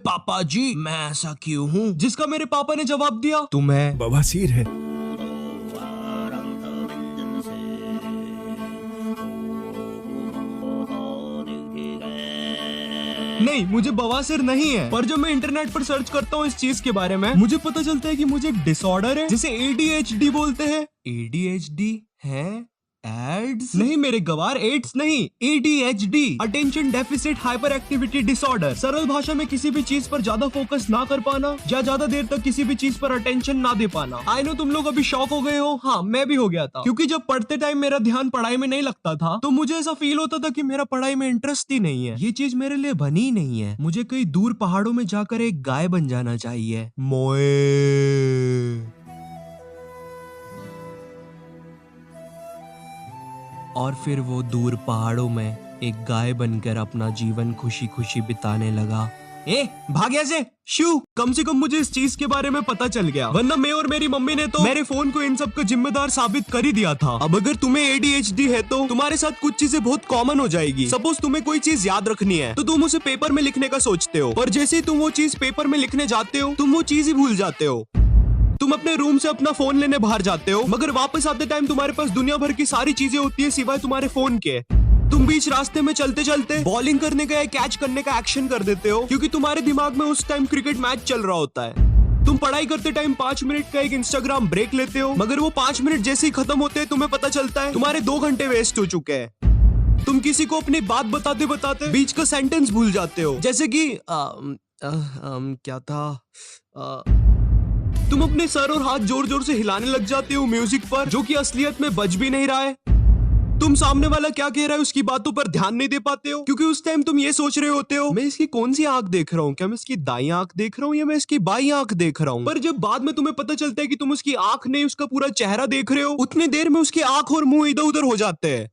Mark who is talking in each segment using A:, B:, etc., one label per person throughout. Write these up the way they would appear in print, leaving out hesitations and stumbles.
A: पापा जी मैं ऐसा क्यों हूँ? जिसका मेरे पापा ने जवाब दिया, तुम्हें
B: बवासीर है।
A: नहीं, मुझे बवासीर नहीं है। पर जब मैं इंटरनेट पर सर्च करता हूँ इस चीज के बारे में, मुझे पता चलता है कि मुझे एक डिसऑर्डर है जिसे ADHD बोलते हैं। ADHD है? एड्स नहीं मेरे गवार, एड्स नहीं, ADHD, attention deficit hyper activity disorder. सरल भाषा में किसी भी चीज पर ज्यादा फोकस ना कर पाना या ज्यादा देर तक किसी भी चीज पर अटेंशन ना दे पाना। आई नो तुम लोग अभी शॉक हो गए हो। हाँ, मैं भी हो गया था, क्योंकि जब पढ़ते टाइम मेरा ध्यान पढ़ाई में नहीं लगता था तो मुझे ऐसा फील होता था कि मेरा पढ़ाई में इंटरेस्ट ही नहीं है। ये चीज मेरे लिए बनी ही नहीं है। मुझे कहीं दूर पहाड़ों में जाकर एक गाय बन जाना चाहिए। मोए। और फिर वो दूर पहाड़ों में एक गाय बनकर अपना जीवन खुशी खुशी बिताने लगा। भाग ऐसे शू। कम से कम मुझे इस चीज के बारे में पता चल गया, वरना मैं और मेरी मम्मी ने तो मेरे फोन को इन सब का जिम्मेदार साबित कर ही दिया था। अब अगर तुम्हें ADHD है तो तुम्हारे साथ कुछ चीजें बहुत कॉमन हो जाएगी। सपोज तुम्हें कोई चीज याद रखनी है तो तुम उसे पेपर में लिखने का सोचते हो, पर जैसे ही तुम वो चीज पेपर में लिखने जाते हो तुम वो चीज ही भूल जाते हो। तुम अपने रूम से अपना फोन लेने बाहर जाते हो, मगर वापस आते टाइम तुम्हारे पास दुनिया भर की सारी चीजें होती है सिवाय तुम्हारे फोन के। तुम बीच रास्ते में चलते चलते बॉलिंग करने का या कैच करने का एक्शन कर देते हो, क्योंकि तुम्हारे दिमाग में उस टाइम क्रिकेट मैच चल रहा होता है। तुम पढ़ाई करते टाइम 5 मिनट का एक इंस्टाग्राम ब्रेक लेते हो, मगर वो 5 मिनट जैसे ही खत्म होते हैं तुम्हें पता चलता है तुम्हारे 2 घंटे वेस्ट हो चुके हैं। तुम किसी को अपनी बात बताते बताते बीच का सेंटेंस भूल जाते हो, जैसे कि क्या था। तुम अपने सर और हाथ जोर जोर से हिलाने लग जाते हो म्यूजिक पर, जो कि असलियत में बज भी नहीं रहा है। तुम सामने वाला क्या कह रहा है उसकी बातों पर ध्यान नहीं दे पाते हो, क्योंकि उस टाइम तुम ये सोच रहे होते हो मैं इसकी कौन सी आंख देख रहा हूँ, क्या मैं इसकी दाईं आंख देख रहा हूँ या मैं इसकी बाईं आंख देख रहा हूँ। पर जब बाद में तुम्हें पता चलता है कि तुम उसकी आंख नहीं उसका पूरा चेहरा देख रहे हो, उतनी देर में उसकी आंख और मुंह इधर उधर हो जाते हैं।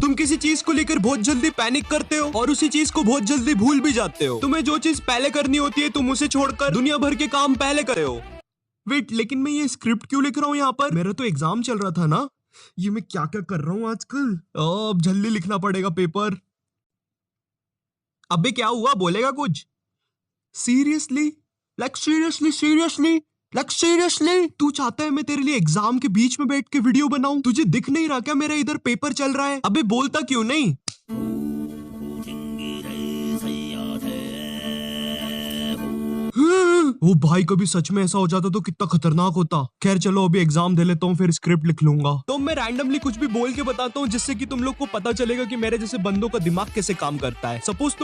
A: तुम किसी चीज को लेकर बहुत जल्दी पैनिक करते हो और उसी चीज को बहुत जल्दी भूल भी जाते हो। तुम्हें जो चीज पहले करनी होती है तुम उसे छोड़कर दुनिया भर के काम पहले करते हो। वेट, लेकिन मैं ये स्क्रिप्ट क्यों लिख रहा हूँ यहाँ पर? मेरा तो एग्जाम चल रहा था ना। ये मैं क्या क्या कर रहा हूँ आजकल। अब जल्दी लिखना पड़ेगा पेपर। अबे क्या हुआ, बोलेगा कुछ? Seriously, like seriously seriously like seriously तू चाहता है मैं तेरे लिए एग्जाम के बीच में बैठ के वीडियो बनाऊं? तुझे दिख नहीं रहा क्या मेरा इधर पेपर चल रहा है? अबे बोलता क्यों नहीं? वो भाई, कभी सच में ऐसा हो जाता तो कितना खतरनाक होता। खैर चलो अभी एग्जाम दे लेता हूँ फिर स्क्रिप्ट लिख लूंगा। तो मैं रैंडमली कुछ भी बोल के बताता हूँ जिससे कि तुम लोग को पता चलेगा कि मेरे जैसे बंदों का दिमाग कैसे काम करता है। सपोज